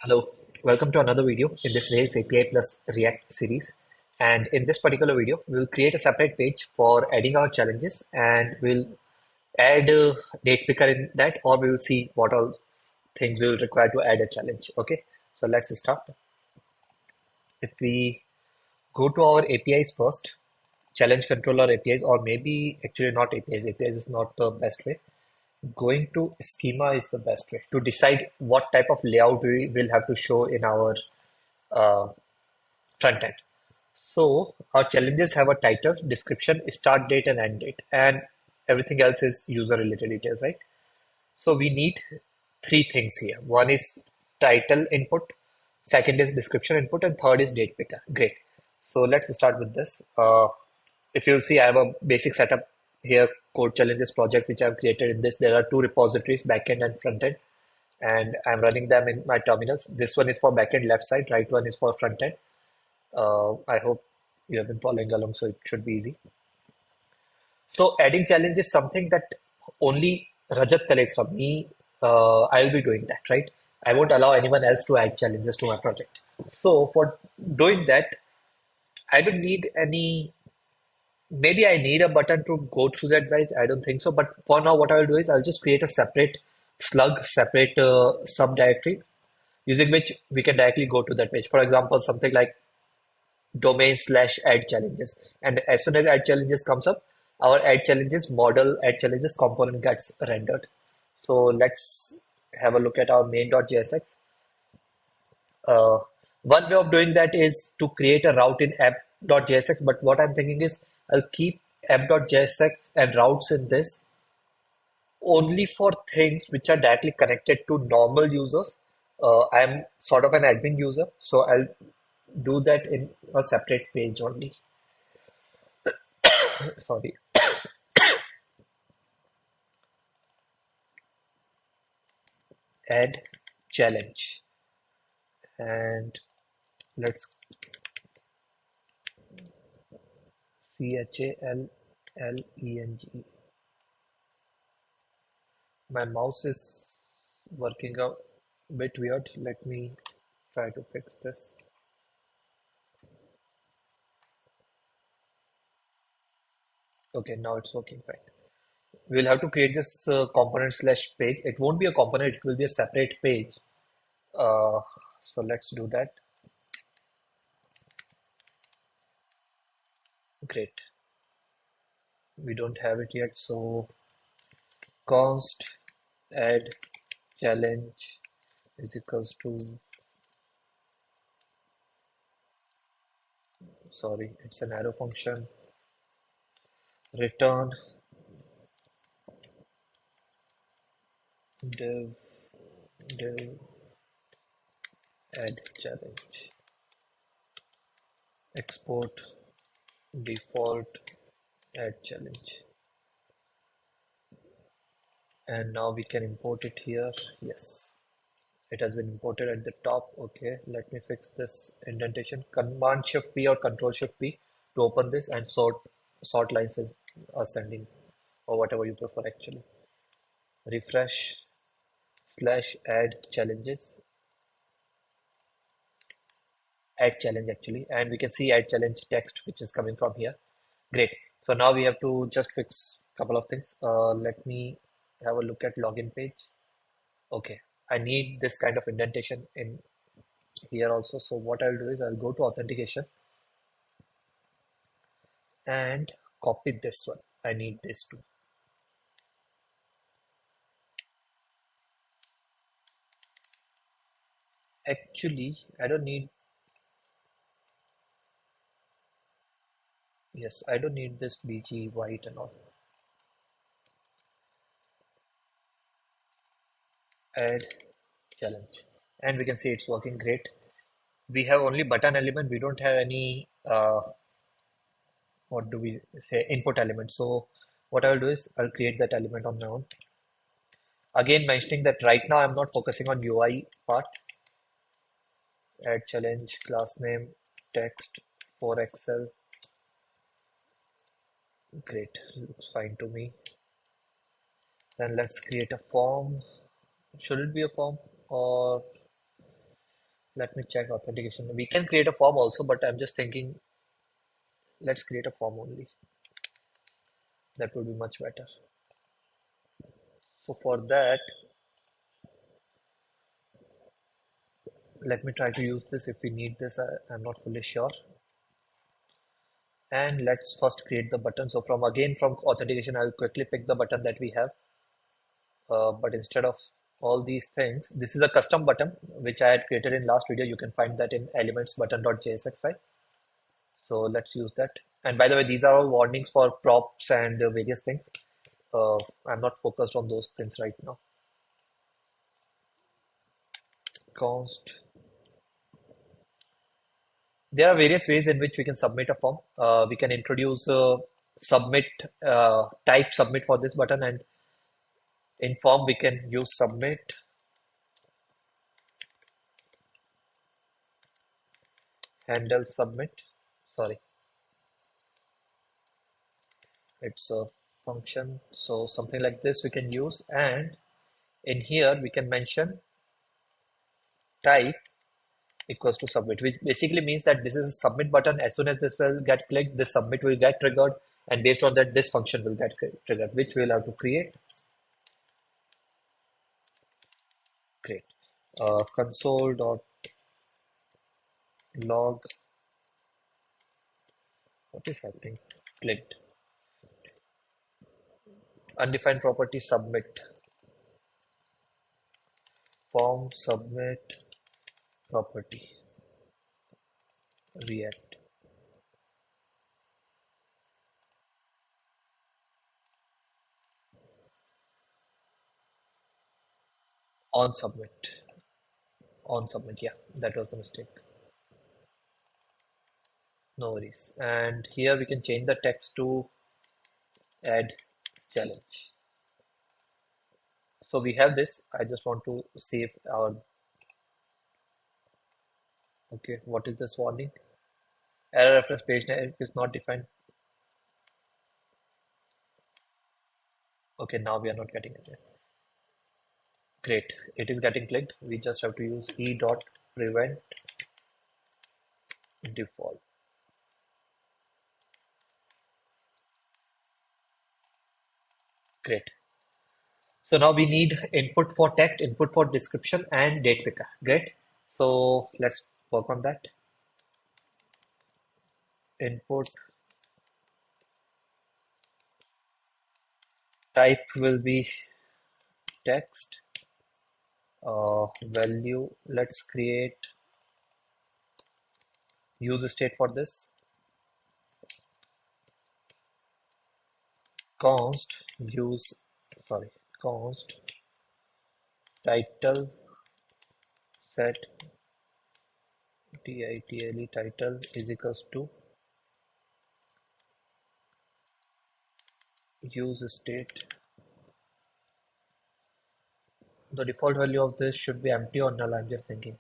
Hello, welcome to another video in this Rails API plus React series. And in this particular video, we'll create a separate page for adding our challenges and we'll add a date picker in that, or we will see what all things we will require to add a challenge. Okay, so let's start. If we go to our APIs first, challenge controller APIs, or maybe actually not APIs, APIs is not the best way. Going to schema is the best way to decide what type of layout we will have to show in our uh, front end. So our challenges have a title, description, start date, and end date, and everything else is user related details, right? So we need three things here. One is title input, second is description input, and third is date picker. Great. So let's start with this. If you'll see, I have a basic setup here, code challenges project, which I've created in this. There are two repositories, backend and frontend, and I'm running them in my terminals. This one is for backend left side, right one is for frontend. I hope you have been following along, so it should be easy. So adding challenge is something that only Rajat collects from me. I'll be doing that, right? I won't allow anyone else to add challenges to my project. So for doing that, I don't need any. Maybe I need a button to go through that page. I don't think so. But for now, what I'll do is I'll just create a separate slug, separate subdirectory using which we can directly go to that page. For example, something like domain/add challenges. And as soon as add challenges comes up, our add challenges model, add challenges component gets rendered. So let's have a look at our main.jsx. Uh, One way of doing that is to create a route in app.jsx. But what I'm thinking is I'll keep app.jsx and routes in this only for things which are directly connected to normal users. I'm sort of an admin user, so I'll do that in a separate page only. Sorry. Add challenge, and let's Chaleng. My mouse is working a bit weird. Let me try to fix this. Okay, now it's working fine. We'll have to create this component slash page. It won't be a component, it will be a separate page. So let's do that. Great. We don't have it yet, so const add challenge is equals to, sorry, it's an arrow function, return div div add challenge, export default add challenge, and now we can import it here. Yes, it has been imported at the top. Okay, let me fix this indentation. Command Shift P or Control Shift P to open this and sort lines as ascending or whatever you prefer actually. Refresh slash add challenge actually, and we can see add challenge text which is coming from here. Great. So now we have to just fix a couple of things. Let me have a look at login page. Okay, I need this kind of indentation in here also. So what I'll do is I'll go to authentication and copy this one. I need this too. Actually, I don't need, yes, I don't need this BG white and all. Add challenge. And we can see it's working great. We have only button element. We don't have any, what do we say, input element. So what I'll do is I'll create that element on my own. Again, mentioning that right now I'm not focusing on UI part. Add challenge, class name, text, for Excel. Great, looks fine to me. Then let's create a form. Should it be a form or Let me check authentication. We can create a form also, but I'm just thinking let's create a form only. That would be much better. So for that, let me try to use this if we need this. I'm not fully sure. And let's first create the button. So from authentication, I'll quickly pick the button that we have. But instead of all these things, this is a custom button which I had created in last video. You can find that in elements button.jsx file. So let's use that. And by the way, these are all warnings for props and various things. I'm not focused on those things right now. Const. There are various ways in which we can submit a form. We can introduce submit type submit for this button, and in form we can use submit handle submit. Sorry, it's a function. So something like this we can use, and in here we can mention type equals to submit, which basically means that this is a submit button. As soon as this will get clicked, this submit will get triggered, and based on that, this function will get triggered, which we'll have to create. Great. Console.log. What is happening? Clicked. Undefined property submit. Form submit property. React. On submit. On submit. Yeah, that was the mistake. No worries. And here we can change the text to add challenge. So we have this. I just want to see if our, okay, what is this warning? Error reference page name is not defined. Okay, now we are not getting it. Great, it is getting clicked. We just have to use e dot prevent default. Great. So now we need input for text, input for description, and date picker. Great. So let's work on that. Input type will be text. Value. Let's create use state for this. Const use. Sorry. Const title set title title is equals to use state. The default value of this should be empty or null. I'm just thinking.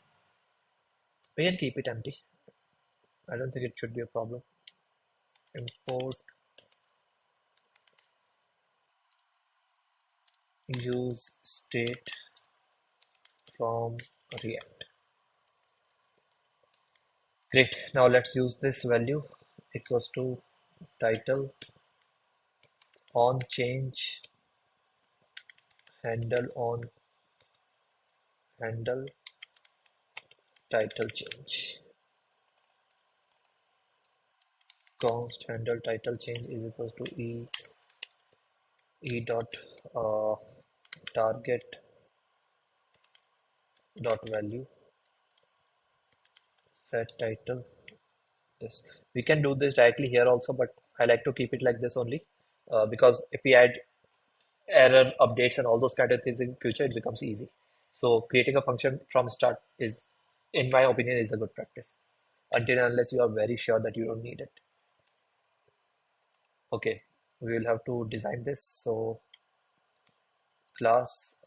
We can keep it empty. I don't think it should be a problem. Import use state from React. Great. Now let's use this value equals to title on change handle on handle title change. Const handle title change is equals to e dot uh, target dot value set title. This we can do this directly here also, but I like to keep it like this only because if we add error updates and all those kind of things in future, it becomes easy. So creating a function from start is, in my opinion, is a good practice until and unless you are very sure that you don't need it. Okay, we will have to design this. So class,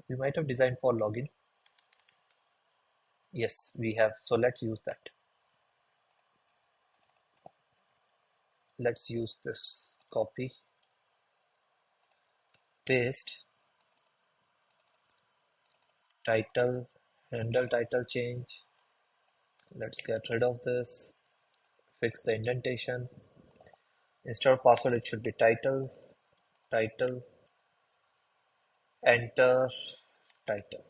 we might have designed for login. Yes, we have. So let's use that. Let's use this copy, paste, title, handle title change. Let's get rid of this, fix the indentation. Instead of password, it should be title, title, enter, title.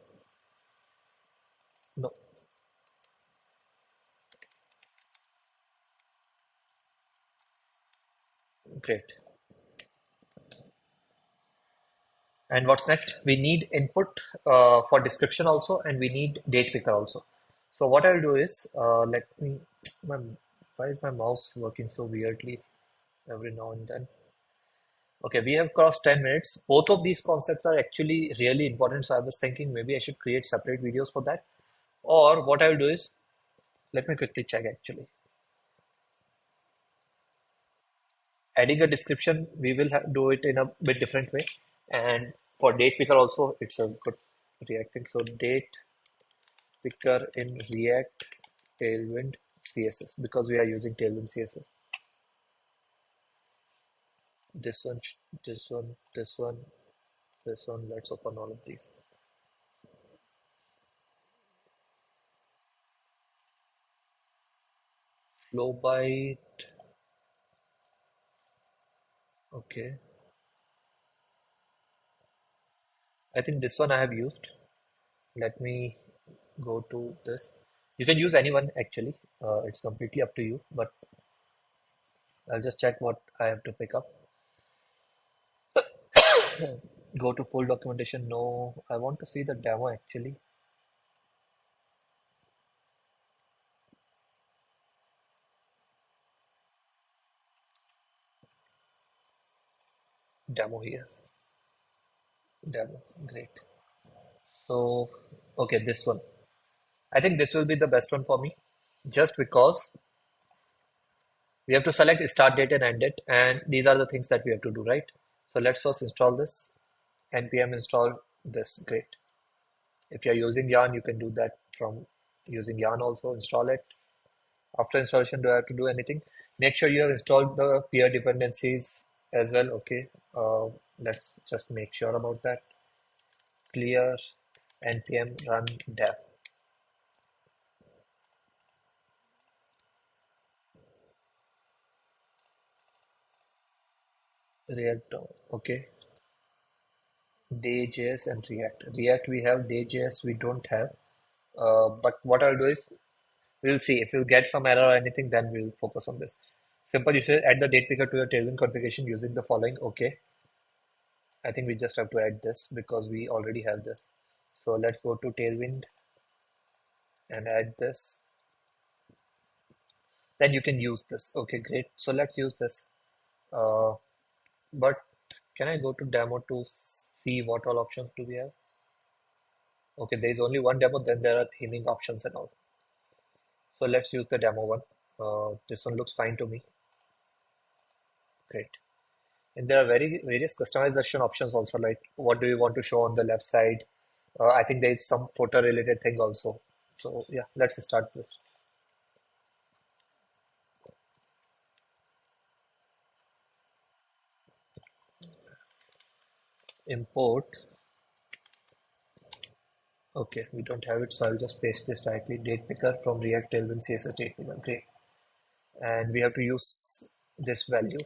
No, great. And what's next? We need input for description also, and we need date picker also. So what I'll do is, let me, my, why is my mouse working so weirdly every now and then? Okay, we have crossed 10 minutes. Both of these concepts are actually really important. So I was thinking maybe I should create separate videos for that. Or what I'll do is, let me quickly check actually. Adding a description, we will do it in a bit different way. And for date picker also, it's a good React thing. So date picker in React Tailwind CSS because we are using Tailwind CSS. This one, this one, this one, this one. Let's open all of these. Flow byte. Okay. I think this one I have used. Let me go to this. You can use anyone actually. It's completely up to you, but I'll just check what I have to pick up. Go to full documentation. No, I want to see the demo actually. Demo here. Demo. Great. So, okay, this one. I think this will be the best one for me just because we have to select start date and end date, and these are the things that we have to do, right? So let's first install this. npm install this. Great. If you're using Yarn, you can do that from using Yarn also. Install it. After installation, do I have to do anything? Make sure you have installed the peer dependencies as well. Okay. Let's just make sure about that. Clear npm run dev. React. Okay. Day.js and React. React we have, Day.js we don't have. But what I'll do is we'll see if we'll get some error or anything, then we'll focus on this. Simple, you should add the date picker to your Tailwind configuration using the following. Okay, I think we just have to add this because we already have this. So let's go to Tailwind and add this. Then you can use this. Okay, great. So let's use this. Uh, but can I go to demo to see what all options do we have? Okay, there is only one demo, then there are theming options and all. So let's use the demo one. This one looks fine to me. Great. And there are various customization options also, like what do you want to show on the left side? I think there is some photo related thing also. So yeah, let's start with import. Okay, we don't have it, so I'll just paste this directly. Date picker from React Tailwind CSS date picker. Great. And we have to use this value.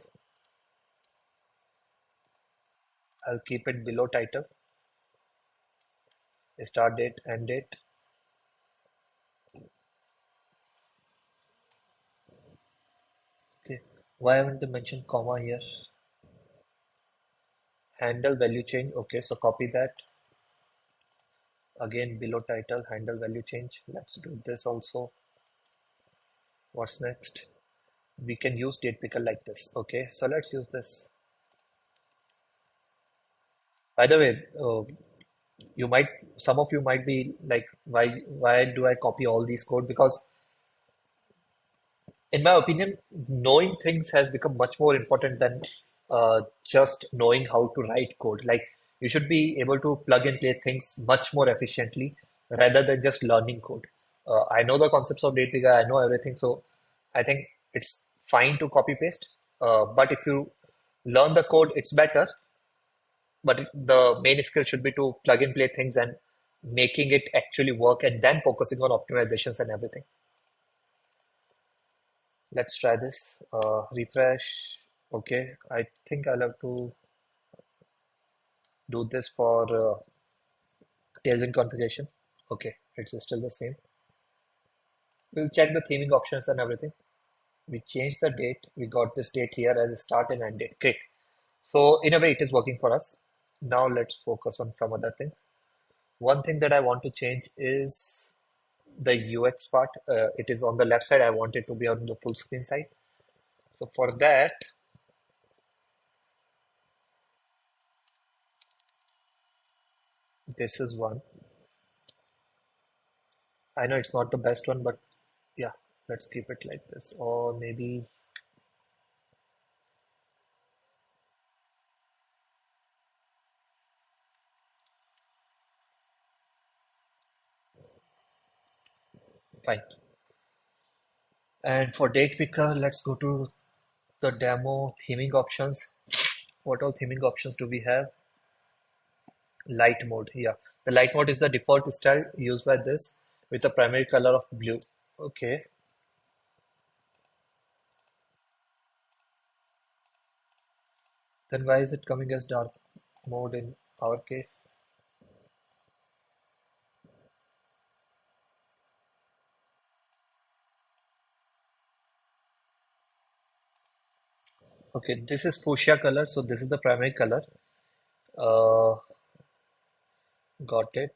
I'll keep it below title. Start date, end date. Okay. Why haven't they mentioned comma here? Handle value change. Okay, so copy that. Again, below title, handle value change. Let's do this also. What's next? We can use date picker like this. Okay, so let's use this. By the way, you might, some of you might be like, why do I copy all these code? Because in my opinion, knowing things has become much more important than just knowing how to write code. Like you should be able to plug and play things much more efficiently rather than just learning code. I know the concepts of data, I know everything, so I think it's fine to copy paste. But if you learn the code, it's better. But the main skill should be to plug and play things and making it actually work and then focusing on optimizations and everything. Let's try this. Refresh. Okay, I think I'll have to do this for tailwind configuration. Okay, it's still the same. We'll check the theming options and everything. We changed the date. We got this date here as a start and end date. Great. So in a way, it is working for us. Now let's focus on some other things. One thing that I want to change is the UX part. It is on the left side. I want it to be on the full screen side. So for that, this is one. I know it's not the best one, but yeah, let's keep it like this. Or maybe fine. And for date picker, let's go to the demo theming options. What all theming options do we have? Light mode. Yeah, the light mode is the default style used by this with a primary color of blue. Okay, then why is it coming as dark mode in our case? Okay, this is fuchsia color, so this is the primary color. Uh, got it.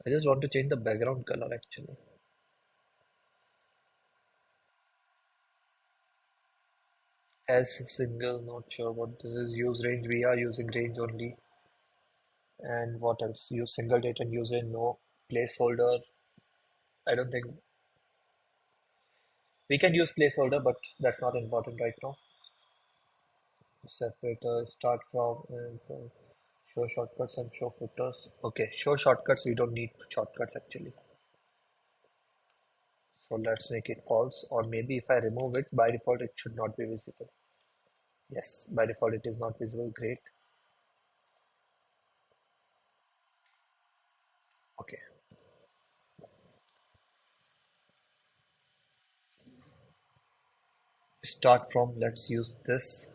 I just want to change the background color actually. As single, not sure what this is. Use range, we are using range only. And what else? Use single date and use a no placeholder. I don't think we can use placeholder, but that's not important right now. Separator, start from and show shortcuts and show footers. Okay, show shortcuts. We don't need shortcuts actually. So let's make it false. Or maybe if I remove it, by default it should not be visible. Yes, by default it is not visible. Great. Okay. Start from, let's use this.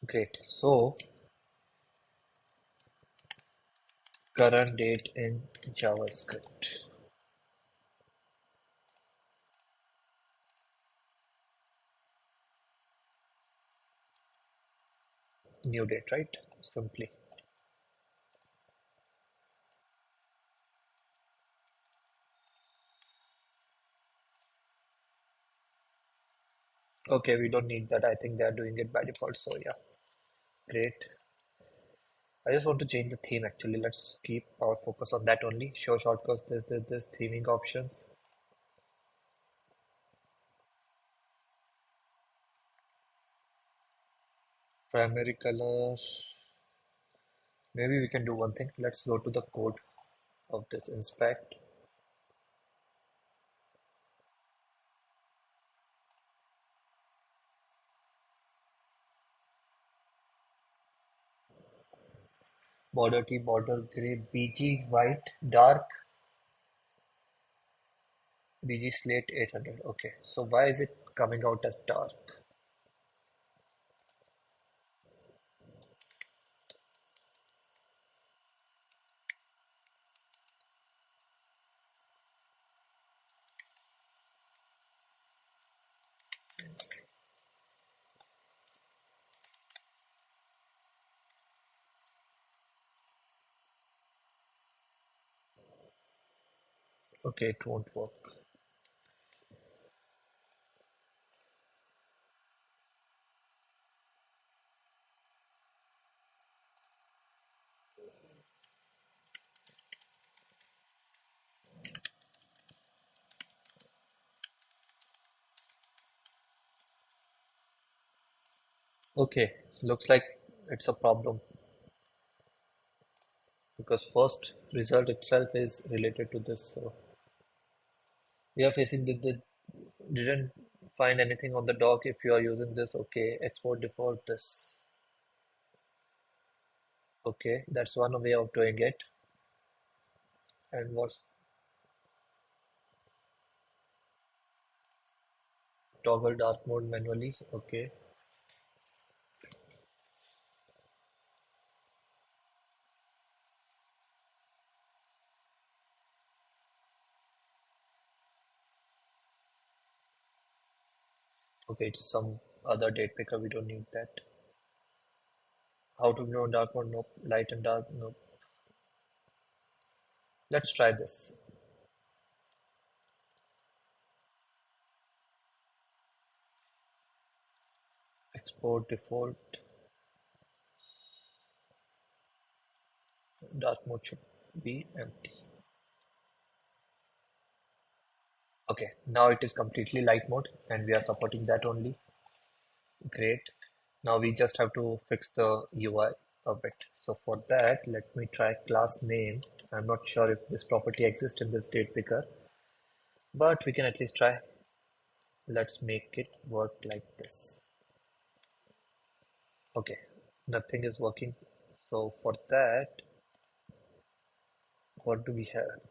Great. So current date in JavaScript. New date, right? Simply. Okay, we don't need that. I think they are doing it by default. So yeah, great. I just want to change the theme actually. Let's keep our focus on that only. Show shortcuts, this theming options. Primary color. Maybe we can do one thing. Let's go to the code of this inspect. Border key, border gray, BG white, dark, BG slate 800. Okay, so why is it coming out as dark? Okay, it won't work. Okay, looks like it's a problem because first result itself is related to this. So we are facing the didn't find anything on the dock if you are using this. Okay, export default this. Okay, that's one way of doing it. And what's toggle dark mode manually? Okay. Okay, it's some other date picker. We don't need that. How to know dark mode? Nope. Light and dark? Nope. Let's try this. Export default. Dark mode should be empty. Okay, now it is completely light mode and we are supporting that only. Great. Now we just have to fix the UI a bit. So for that, let me try class name. I'm not sure if this property exists in this date picker, but we can at least try. Let's make it work like this. Okay, nothing is working. So for that, what do we have?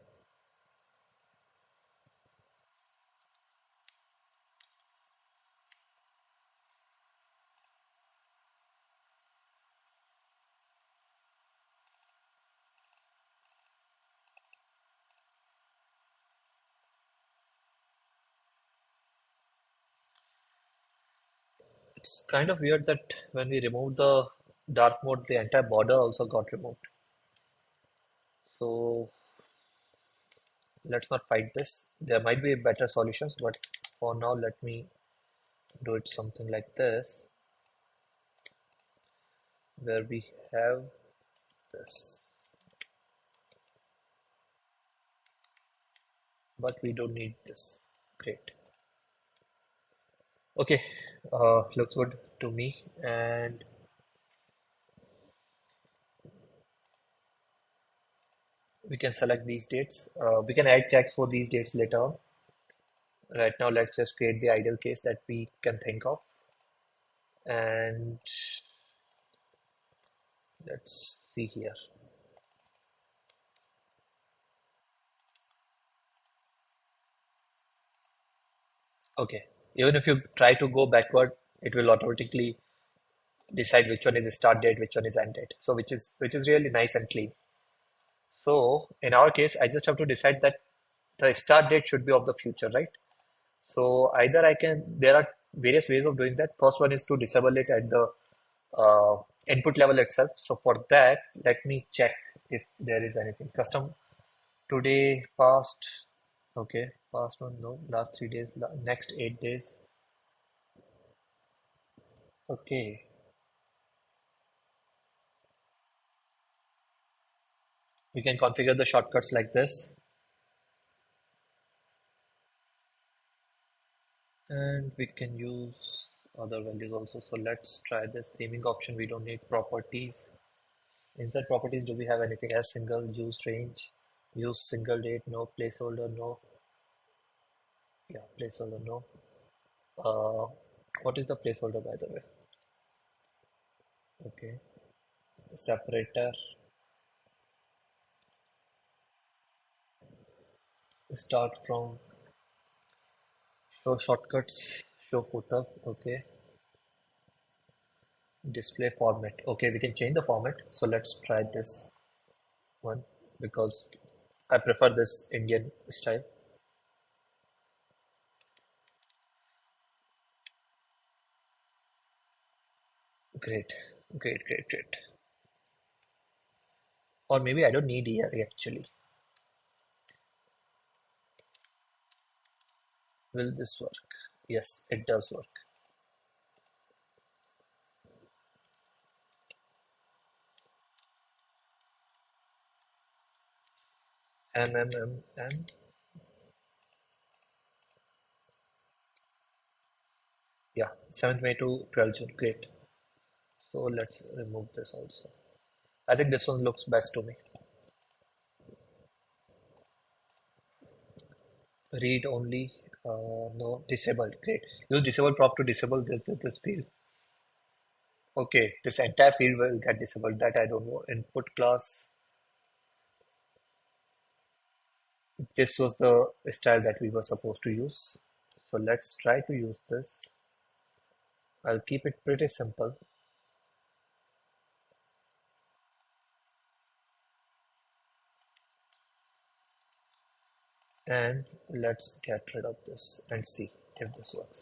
It's kind of weird that when we remove the dark mode, the entire border also got removed. So let's not fight this. There might be better solutions, but for now, let me do it something like this, where we have this, but we don't need this. Great. Okay, looks good to me. And we can select these dates. We can add checks for these dates later on. Right now, let's just create the ideal case that we can think of. And let's see here. Okay, even if you try to go backward, it will automatically decide which one is the start date, which one is end date. So which is really nice and clean. So in our case, I just have to decide that the start date should be of the future, right? So either there are various ways of doing that. First one is to disable it at the input level itself. So for that, let me check if there is anything. Custom today, past, okay, past one, no, last 3 days, next 8 days. Okay, we can configure the shortcuts like this. And we can use other values also. So let's try this theming option. We don't need properties. Inside properties, do we have anything as single, use range, use single date, no, placeholder, no. Yeah, placeholder, no. Uh, what is the placeholder by the way? Okay, separator, start from show shortcuts, show footer. Okay, display format. Okay, we can change the format. So let's try this one because I prefer this Indian style. Great, great, great, great. Or maybe I don't need here actually. Will this work? Yes, it does work. M. Yeah, 7th May to 12th June. Great. So let's remove this also. I think this one looks best to me. Read only. No, disabled. Great. Use disable prop to disable this field. Okay, this entire field will get disabled. That I don't know. Input class. This was the style that we were supposed to use. So let's try to use this. I'll keep it pretty simple, and let's get rid of this and see if this works.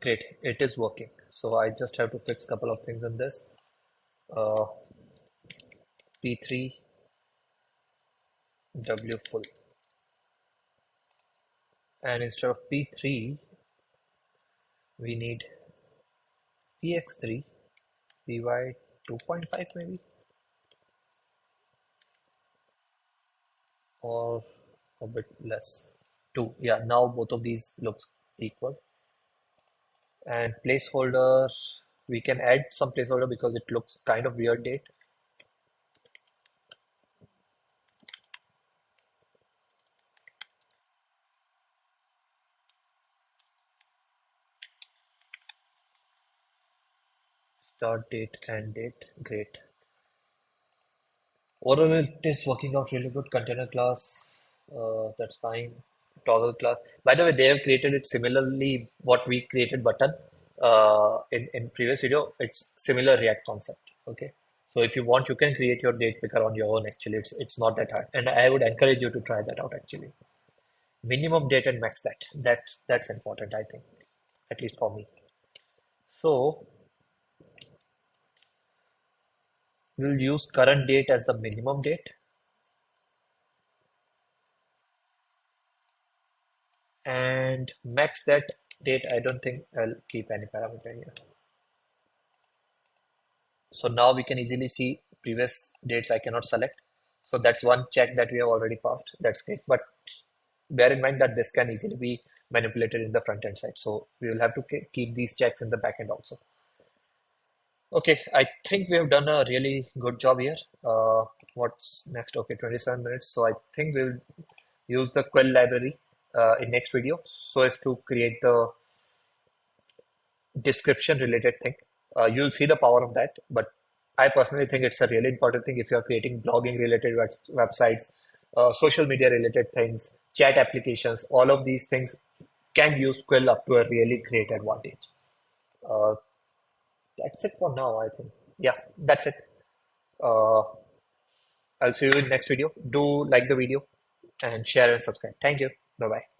Great, it is working. So I just have to fix a couple of things in this. Uh, P3 W full, and instead of P3 we need PX3 PY 2.5 maybe, or a bit less. 2. Yeah, now both of these look equal. And placeholder, we can add some placeholder because it looks kind of weird date. Start date, end date. Great. Overall, it is working out really good. Container class, that's fine. Toggle class. By the way, they have created it similarly. What we created button in previous video, it's similar React concept. Okay. So if you want, you can create your date picker on your own. Actually, it's not that hard, and I would encourage you to try that out. Actually, minimum date and max that. That's important. I think, at least for me. So we'll use current date as the minimum date, and max that date. I don't think I'll keep any parameter here. So now we can easily see previous dates I cannot select. So that's one check that we have already passed. That's great. But bear in mind that this can easily be manipulated in the front end side. So we will have to keep these checks in the back end also. Okay, I think we have done a really good job here. What's next? Okay, 27 minutes. So I think we'll use the Quell library in next video so as to create the description related thing. You'll see the power of that, but I personally think it's a really important thing if you are creating blogging related websites, social media related things, chat applications, all of these things can use Quill up to a really great advantage. Uh, that's it for now, I think. Yeah, that's it. Uh, I'll see you in next video. Do like the video and share and subscribe. Thank you. Bye bye.